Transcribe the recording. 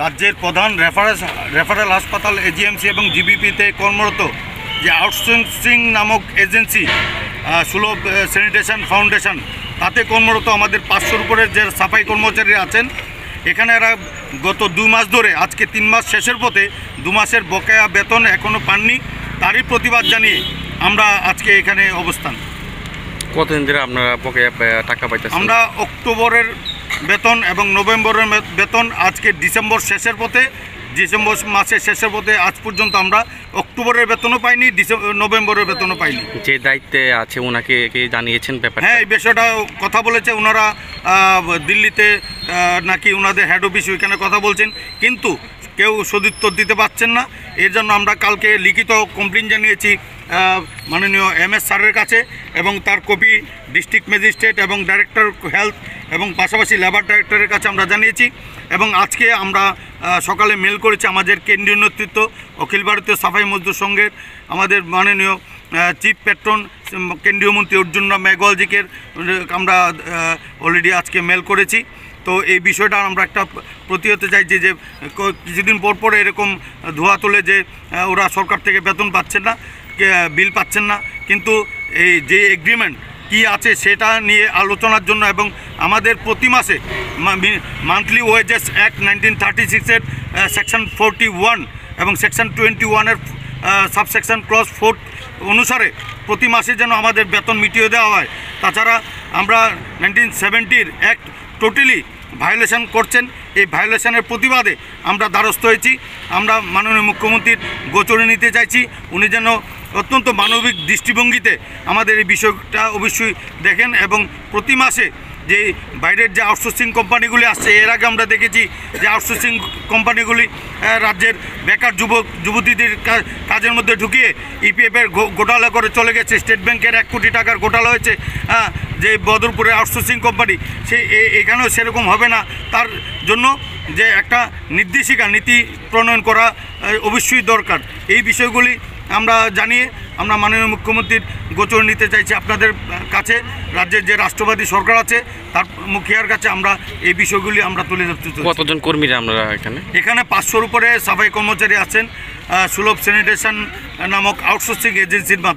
রাজ্যের প্রধান রেফারেল হাসপাতাল এজিএমসি এবং জিবিপিতে কর্মরত যে আউটসোর্সিং নামক এজেন্সি সুলভ স্যানিটেশন ফাউন্ডেশন, তাতে কর্মরত আমাদের 500-র উপরের যে সাফাই কর্মচারী আছেন, এখানে এরা গত 2 মাস ধরে, আজকে 3 মাস শেষের পথে, 2 মাসের বকেয়া বেতন এখনও পাননি। তারই প্রতিবাদ জানিয়ে আমরা আজকে এখানে অবস্থান। কতদিন ধরে আপনারা বকেয়া টাকা পাইতেছেন? আমরা অক্টোবরের বেতন এবং নভেম্বরের বেতন আজকে ডিসেম্বর শেষের পথে, ডিসেম্বর মাসের শেষের পথে আজ পর্যন্ত আমরা অক্টোবরের বেতনও পাইনি, নভেম্বরের বেতনও পাইনি। যে দায়িত্বে আছে ওনাকে কি জানিয়েছেন ব্যাপারটা? হ্যাঁ, এই বিষয়টা কথা বলেছে ওনারা, দিল্লিতে নাকি ওনাদের হেড অফিস, ওইখানে কথা বলছেন, কিন্তু কেউ সদুত্তর দিতে পারছেন না। এর জন্য আমরা কালকে লিখিত কমপ্লেন জানিয়েছি মাননীয় MS স্যারের কাছে, এবং তার কপি ডিস্ট্রিক্ট ম্যাজিস্ট্রেট এবং ডাইরেক্টর হেলথ এবং পাশাপাশি লেবার ডাইরেক্টরের কাছে আমরা জানিয়েছি। এবং আজকে আমরা সকালে মেল করেছি আমাদের কেন্দ্রীয় নেতৃত্ব, অখিল ভারতীয় সাফাই মজদুর সংঘের আমাদের মাননীয় চিফ পেট্রন কেন্দ্রীয় মন্ত্রী অর্জুন রাম মেঘওয়ালজিকে আমরা অলরেডি আজকে মেল করেছি। তো এই বিষয়টা আমরা একটা প্রতিহত চাইছি যে কিছুদিন পর পর এরকম ধোয়া তোলে যে ওরা সরকার থেকে বেতন পাচ্ছেন না, বিল পাচ্ছেন না, কিন্তু এই যে এগ্রিমেন্ট কি আছে সেটা নিয়ে আলোচনার জন্য, এবং আমাদের প্রতি মাসে মান্থলি ওয়েজেস অ্যাক্ট 1936-এর সেকশন 41 এবং সেকশন 21-এর সাবসেকশন ক্লজ 4 অনুসারে প্রতি মাসে যেন আমাদের বেতন মিটিয়ে দেওয়া হয়। তাছাড়া আমরা 1970-র অ্যাক্ট টোটালি ভায়োলেশন করছেন, এই ভায়োলেশনের প্রতিবাদে আমরা দ্বারস্থ হয়েছি। আমরা মাননীয় মুখ্যমন্ত্রীর গোচরে নিতে চাইছি, উনি যেন অত্যন্ত মানবিক দৃষ্টিভঙ্গিতে আমাদের এই বিষয়টা অবশ্যই দেখেন, এবং প্রতি মাসে যে বাইরের যে আউটসোর্সিং কোম্পানিগুলি আসছে, এর আগে আমরা দেখেছি যে আউটসোর্সিং কোম্পানিগুলি রাজ্যের বেকার যুবতীদের কাজের মধ্যে ঢুকিয়ে EPF-এর ঘোটালা করে চলে গেছে। স্টেট ব্যাংকের 1 কোটি টাকার ঘোটালা হয়েছে, যে বদরপুরের আউটসোর্সিং কোম্পানি, এখানেও সেরকম হবে না। তার জন্য যে একটা নির্দেশিকা নীতি প্রণয়ন করা অবশ্যই দরকার। এই বিষয়গুলি আমরা জানিয়ে আমরা মাননীয় মুখ্যমন্ত্রীর গোচর নিতে চাইছি আপনাদের কাছে। রাজ্যের যে রাষ্ট্রবাদী সরকার আছে তার মুখিয়ার কাছে আমরা এই বিষয়গুলি আমরা তুলে ধরতে চাই। কতজন কর্মীরা আপনারা এখানে? 500-র উপরে সাফাই কর্মচারী আছেন সুলভ স্যানিটেশন নামক আউটসোর্সিং এজেন্সির মাধ্যমে।